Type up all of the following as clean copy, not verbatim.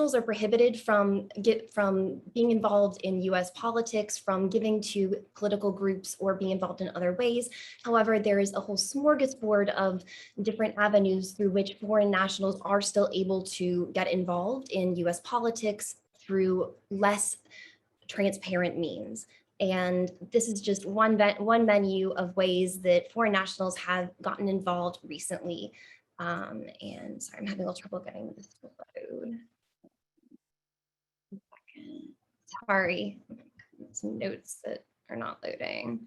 nationals are prohibited from being involved in US politics, from giving to political groups, or being involved in other ways. However, there is a whole smorgasbord of different avenues through which foreign nationals are still able to get involved in US politics through less transparent means. And this is just one menu of ways that foreign nationals have gotten involved recently. And sorry, I'm having a little trouble getting this to load. Sorry, some notes that are not loading.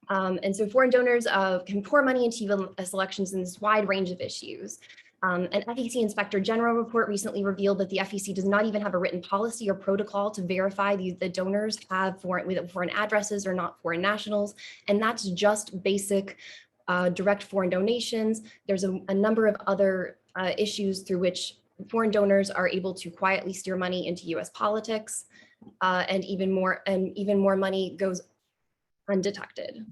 And so foreign donors can pour money into US elections in this wide range of issues. An FEC Inspector General report recently revealed that the FEC does not even have a written policy or protocol to verify the donors have foreign addresses or not foreign nationals. And that's just basic direct foreign donations. There's a number of other issues through which foreign donors are able to quietly steer money into US politics, and even more money goes undetected.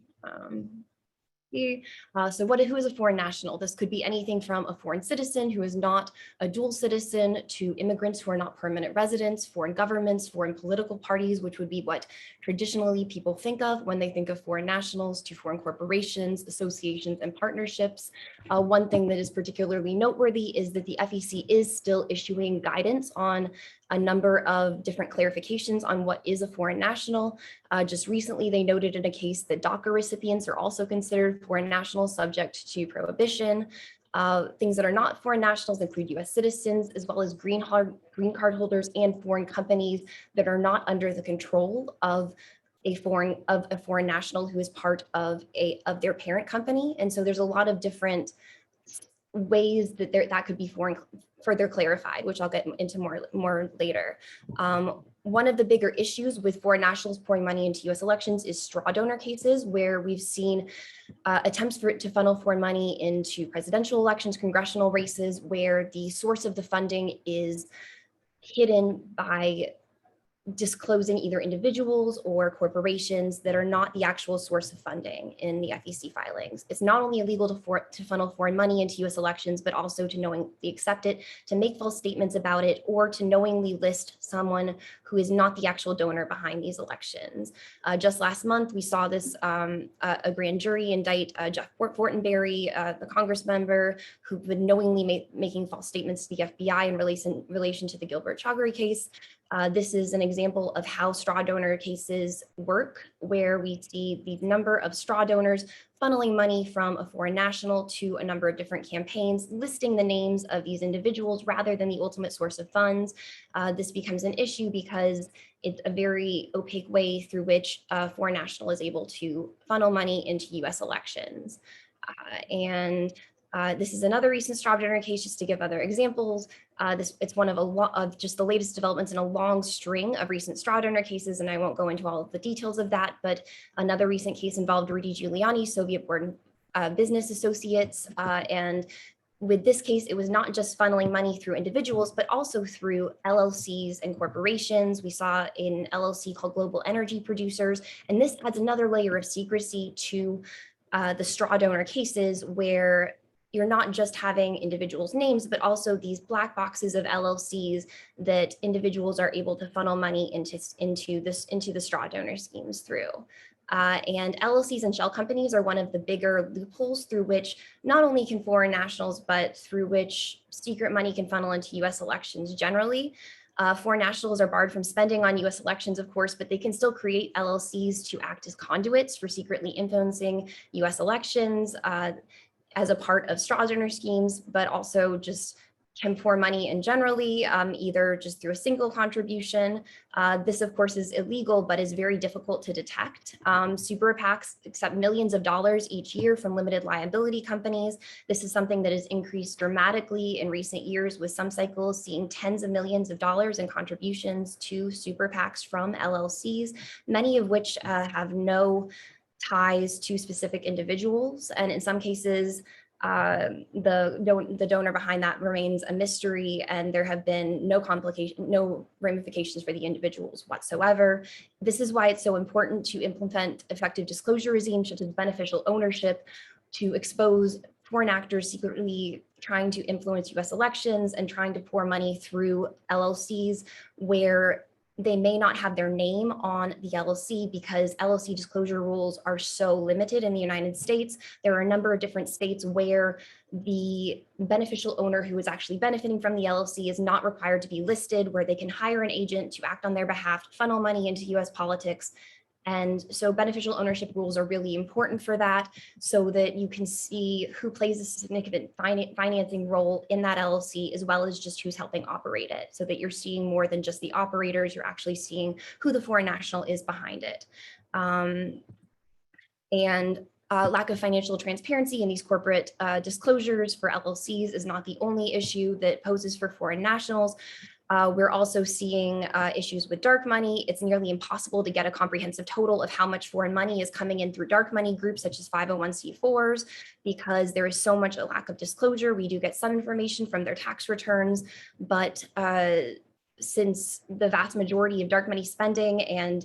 So who is a foreign national? This could be anything from a foreign citizen who is not a dual citizen to immigrants who are not permanent residents, foreign governments, foreign political parties, which would be what traditionally people think of when they think of foreign nationals, to foreign corporations, associations, and partnerships. One thing that is particularly noteworthy is that the FEC is still issuing guidance on a number of different clarifications on what is a foreign national. Just recently, they noted in a case that DACA recipients are also considered foreign nationals subject to prohibition. Things that are not foreign nationals include US citizens, as well as green card holders and foreign companies that are not under the control of a foreign national who is part of their parent company. And so there's a lot of different ways that that could be further clarified, which I'll get into more later. One of the bigger issues with foreign nationals pouring money into US elections is straw donor cases, where we've seen attempts to funnel foreign money into presidential elections, congressional races, where the source of the funding is hidden by disclosing either individuals or corporations that are not the actual source of funding in the FEC filings. It's not only illegal to funnel foreign money into US elections, but also to knowingly accept it, to make false statements about it, or to knowingly list someone who is not the actual donor behind these elections. Just last month, we saw this, a grand jury indict Jeff Fortenberry, the Congress member, who had knowingly making false statements to the FBI in relation to the Gilbert Chaudhry case. This is an example of how straw donor cases work, where we see the number of straw donors funneling money from a foreign national to a number of different campaigns, listing the names of these individuals rather than the ultimate source of funds. This becomes an issue because it's a very opaque way through which a foreign national is able to funnel money into US elections. This is another recent straw donor case, just to give other examples. It's one of just the latest developments in a long string of recent straw donor cases, and I won't go into all of the details of that, but another recent case involved Rudy Giuliani, Soviet-born business associates, and with this case, it was not just funneling money through individuals, but also through LLCs and corporations. We saw an LLC called Global Energy Producers, and this adds another layer of secrecy to the straw donor cases, where you're not just having individuals' names, but also these black boxes of LLCs that individuals are able to funnel money into the straw donor schemes through. And LLCs and shell companies are one of the bigger loopholes through which not only can foreign nationals, but through which secret money can funnel into US elections generally. Foreign nationals are barred from spending on US elections, of course, but they can still create LLCs to act as conduits for secretly influencing US elections, as a part of straw donor schemes, but also just can pour money in generally, either just through a single contribution. This, of course, is illegal, but is very difficult to detect. Super PACs accept millions of dollars each year from limited liability companies. This is something that has increased dramatically in recent years, with some cycles seeing tens of millions of dollars in contributions to super PACs from LLCs, many of which have no ties to specific individuals. And in some cases, The donor behind that remains a mystery, and there have been no ramifications for the individuals whatsoever. This is why it's so important to implement effective disclosure regimes such as beneficial ownership to expose foreign actors secretly trying to influence US elections and trying to pour money through LLCs where they may not have their name on the LLC because LLC disclosure rules are so limited in the United States. There are a number of different states where the beneficial owner who is actually benefiting from the LLC is not required to be listed, where they can hire an agent to act on their behalf, to funnel money into US politics. And so beneficial ownership rules are really important for that, so that you can see who plays a significant financing role in that LLC, as well as just who's helping operate it, so that you're seeing more than just the operators, you're actually seeing who the foreign national is behind it. Lack of financial transparency in these corporate disclosures for LLCs is not the only issue that poses for foreign nationals. We're also seeing issues with dark money. It's nearly impossible to get a comprehensive total of how much foreign money is coming in through dark money groups such as 501c4s because there is so much a lack of disclosure. We do get some information from their tax returns, but since the vast majority of dark money spending and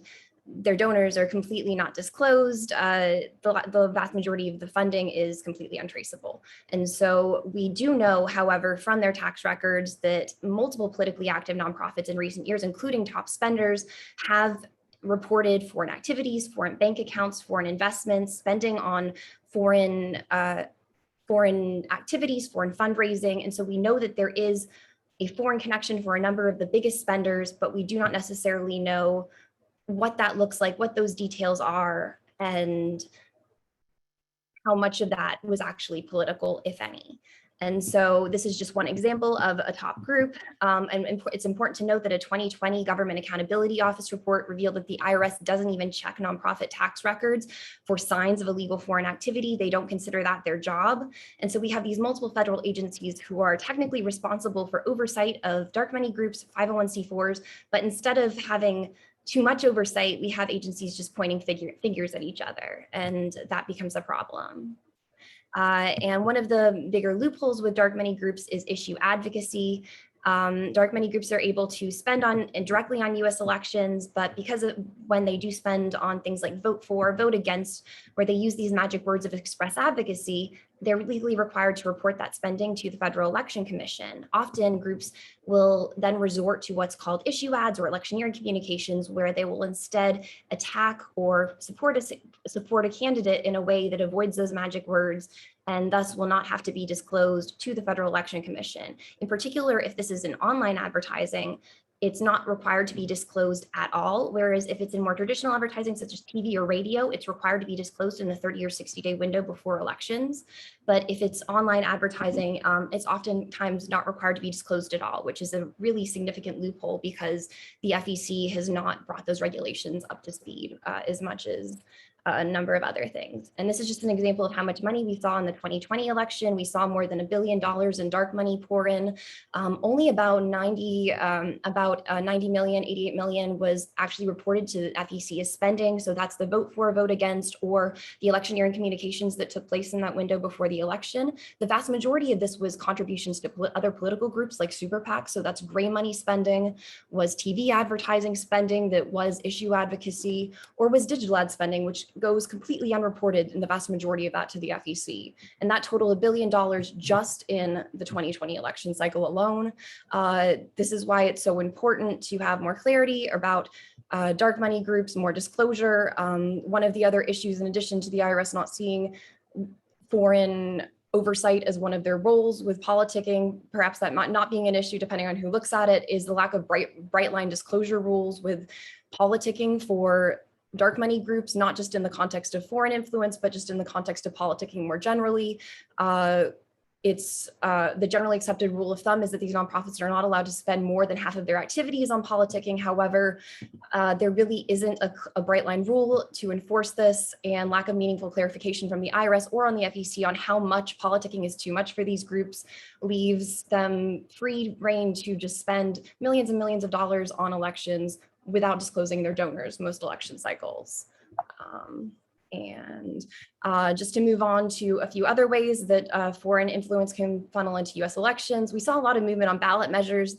their donors are completely not disclosed, the vast majority of the funding is completely untraceable. And so we do know, however, from their tax records that multiple politically active nonprofits in recent years, including top spenders, have reported foreign activities, foreign bank accounts, foreign investments, spending on foreign activities, foreign fundraising. And so we know that there is a foreign connection for a number of the biggest spenders, but we do not necessarily know what that looks like, what those details are, and how much of that was actually political, if any. And so this is just one example of a top group. And it's important to note that a 2020 Government Accountability Office report revealed that the IRS doesn't even check nonprofit tax records for signs of illegal foreign activity. They don't consider that their job. And so we have these multiple federal agencies who are technically responsible for oversight of dark money groups, 501c4s, but instead of having too much oversight, we have agencies just pointing fingers at each other, and that becomes a problem. And one of the bigger loopholes with dark money groups is issue advocacy. Dark money groups are able to spend directly on US elections, but because of when they do spend on things like vote for, vote against, where they use these magic words of express advocacy, they're legally required to report that spending to the Federal Election Commission. Often groups will then resort to what's called issue ads or electioneering communications, where they will instead attack or support a candidate in a way that avoids those magic words and thus will not have to be disclosed to the Federal Election Commission. In particular, if this is an online advertising, it's not required to be disclosed at all. Whereas if it's in more traditional advertising, such as TV or radio, it's required to be disclosed in the 30 or 60-day window before elections. But if it's online advertising, it's oftentimes not required to be disclosed at all, which is a really significant loophole because the FEC has not brought those regulations up to speed as much as a number of other things. And this is just an example of how much money we saw in the 2020 election. We saw more than $1 billion in dark money pour in. Only about 90 million, 88 million was actually reported to the FEC as spending. So that's the vote for, vote against, or the electioneering communications that took place in that window before the election. The vast majority of this was contributions to other political groups like super PACs. So that's gray money spending, was TV advertising spending that was issue advocacy, or was digital ad spending, which goes completely unreported in the vast majority of that to the FEC. And that totaled $1 billion just in the 2020 election cycle alone. This is why it's so important to have more clarity about dark money groups, more disclosure. One of the other issues, in addition to the IRS not seeing foreign oversight as one of their roles with politicking, perhaps that might not being an issue depending on who looks at it, is the lack of bright line disclosure rules with politicking for dark money groups, not just in the context of foreign influence, but just in the context of politicking more generally. It's the generally accepted rule of thumb is that these nonprofits are not allowed to spend more than half of their activities on politicking. However, there really isn't a bright line rule to enforce this, and lack of meaningful clarification from the IRS or on the FEC on how much politicking is too much for these groups leaves them free rein to just spend millions and millions of dollars on elections without disclosing their donors most election cycles. And just to move on to a few other ways that foreign influence can funnel into US elections, we saw a lot of movement on ballot measures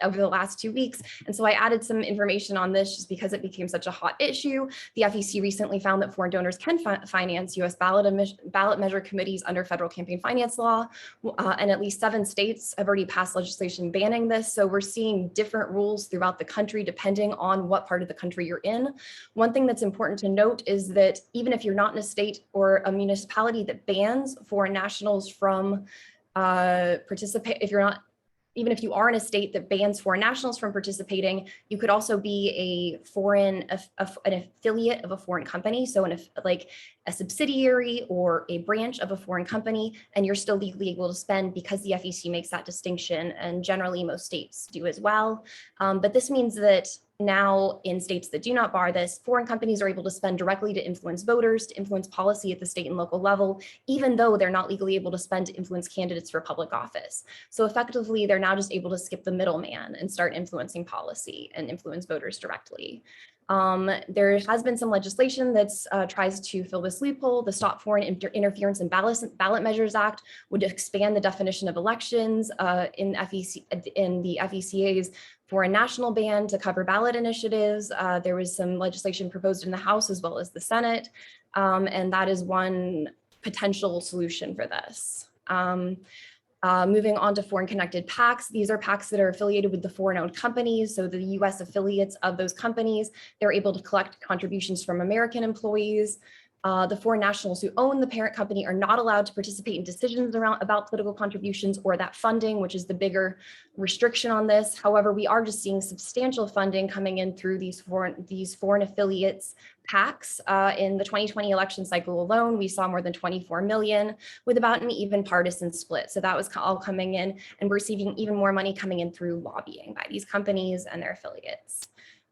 over the last 2 weeks. And so I added some information on this just because it became such a hot issue. The FEC recently found that foreign donors can finance US ballot measure committees under federal campaign finance law. And at least 7 states have already passed legislation banning this. So we're seeing different rules throughout the country depending on what part of the country you're in. One thing that's important to note is that even if you're not in a state or a municipality that bans foreign nationals from even if you are in a state that bans foreign nationals from participating, you could also be an affiliate of a foreign company. So like a subsidiary or a branch of a foreign company, and you're still legally able to spend because the FEC makes that distinction, and generally most states do as well. But this means that now in states that do not bar this, foreign companies are able to spend directly to influence voters, to influence policy at the state and local level, even though they're not legally able to spend to influence candidates for public office. So effectively, they're now just able to skip the middleman and start influencing policy and influence voters directly. There has been some legislation that tries to fill this loophole. The Stop Foreign Interference in Ballot Measures Act would expand the definition of elections in the FECA's foreign national ban to cover ballot initiatives. There was some legislation proposed in the House as well as the Senate, and that is one potential solution for this. Moving on to foreign connected PACs. These are PACs that are affiliated with the foreign owned companies. So the US affiliates of those companies, they're able to collect contributions from American employees. The foreign nationals who own the parent company are not allowed to participate in decisions about political contributions or that funding, which is the bigger restriction on this. However, we are just seeing substantial funding coming in through these foreign affiliates PACs. In the 2020 election cycle alone, we saw more than 24 million with about an even partisan split. So that was all coming in, and we're receiving even more money coming in through lobbying by these companies and their affiliates.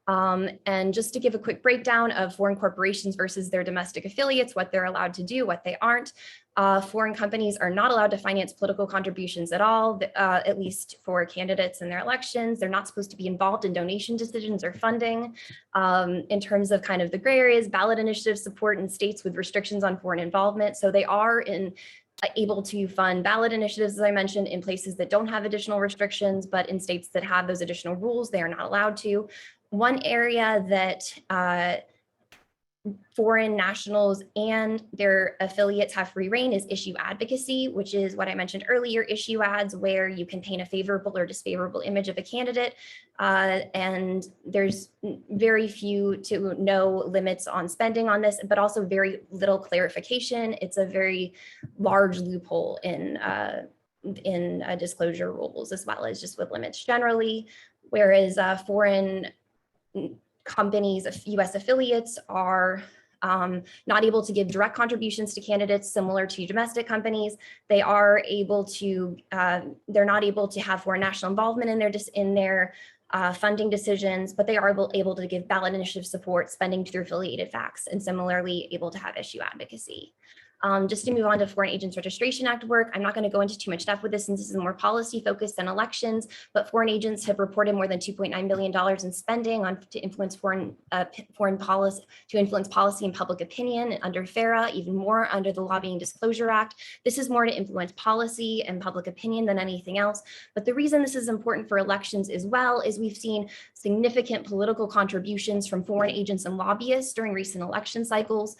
And just to give a quick breakdown of foreign corporations versus their domestic affiliates, what they're allowed to do, what they aren't. Foreign companies are not allowed to finance political contributions at all, at least for candidates in their elections. They're not supposed to be involved in donation decisions or funding. In terms of kind of the gray areas, ballot initiative support in states with restrictions on foreign involvement. So they are able to fund ballot initiatives, as I mentioned, in places that don't have additional restrictions, but in states that have those additional rules, they are not allowed to. One area that foreign nationals and their affiliates have free reign is issue advocacy, which is what I mentioned earlier, issue ads where you can paint a favorable or disfavorable image of a candidate. And there's very few to no limits on spending on this, but also very little clarification. It's a very large loophole in disclosure rules, as well as just with limits generally, whereas foreign companies, US affiliates are not able to give direct contributions to candidates similar to domestic companies. They are able to, they're not able to have foreign national involvement in their funding decisions, but they are able to give ballot initiative support, spending through affiliated FACs, and similarly able to have issue advocacy. Just to move on to Foreign Agents Registration Act work, I'm not going to go into too much depth with this since this is more policy focused than elections, but foreign agents have reported more than $2.9 billion in spending to influence foreign policy, to influence policy and public opinion under FARA, even more under the Lobbying Disclosure Act. This is more to influence policy and public opinion than anything else. But the reason this is important for elections as well is we've seen significant political contributions from foreign agents and lobbyists during recent election cycles.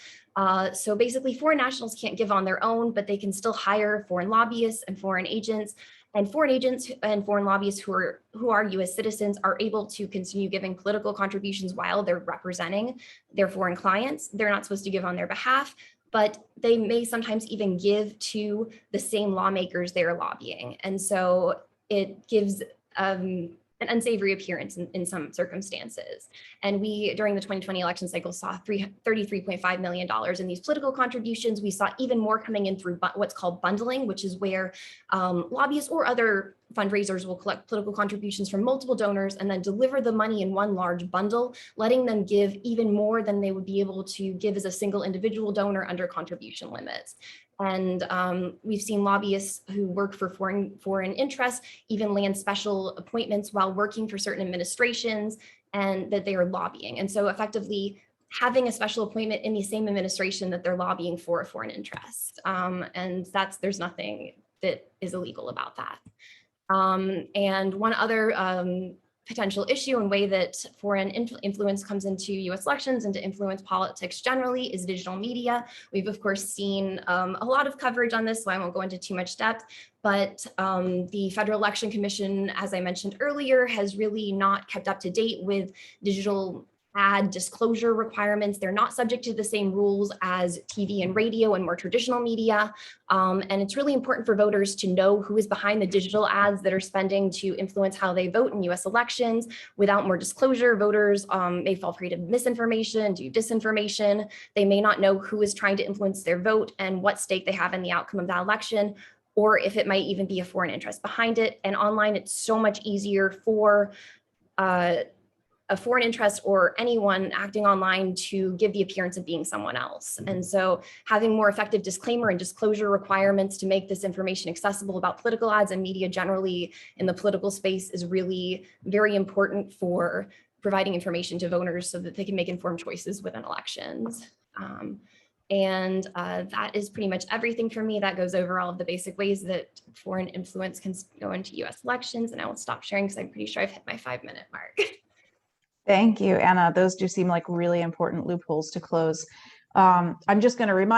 So basically, foreign nationals can't give on their own, but they can still hire foreign lobbyists and foreign agents. And foreign agents and foreign lobbyists who are US citizens are able to continue giving political contributions while they're representing their foreign clients. They're not supposed to give on their behalf, but they may sometimes even give to the same lawmakers they're lobbying. And so it gives an unsavory appearance in some circumstances. And we, during the 2020 election cycle, saw $33.5 million in these political contributions. We saw even more coming in through what's called bundling, which is where lobbyists or other fundraisers will collect political contributions from multiple donors and then deliver the money in one large bundle, letting them give even more than they would be able to give as a single individual donor under contribution limits. And we've seen lobbyists who work for foreign interests even land special appointments while working for certain administrations and that they are lobbying. And so effectively, having a special appointment in the same administration that they're lobbying for a foreign interest. And there's nothing that is illegal about that. And one other potential issue and way that foreign influence comes into US elections and to influence politics generally is digital media. We've of course seen a lot of coverage on this, so I won't go into too much depth, but the Federal Election Commission, as I mentioned earlier, has really not kept up to date with digital ad disclosure requirements. They're not subject to the same rules as TV and radio and more traditional media. And it's really important for voters to know who is behind the digital ads that are spending to influence how they vote in US elections. Without more disclosure, voters may fall prey to misinformation, to disinformation. They may not know who is trying to influence their vote and what stake they have in the outcome of that election, or if it might even be a foreign interest behind it. And online, it's so much easier for a foreign interest or anyone acting online to give the appearance of being someone else. And so having more effective disclaimer and disclosure requirements to make this information accessible about political ads and media generally in the political space is really very important for providing information to voters so that they can make informed choices within elections. That is pretty much everything for me. That goes over all of the basic ways that foreign influence can go into US elections. And I will stop sharing because I'm pretty sure I've hit my 5-minute mark. Thank you, Anna. Those do seem like really important loopholes to close. I'm just going to remind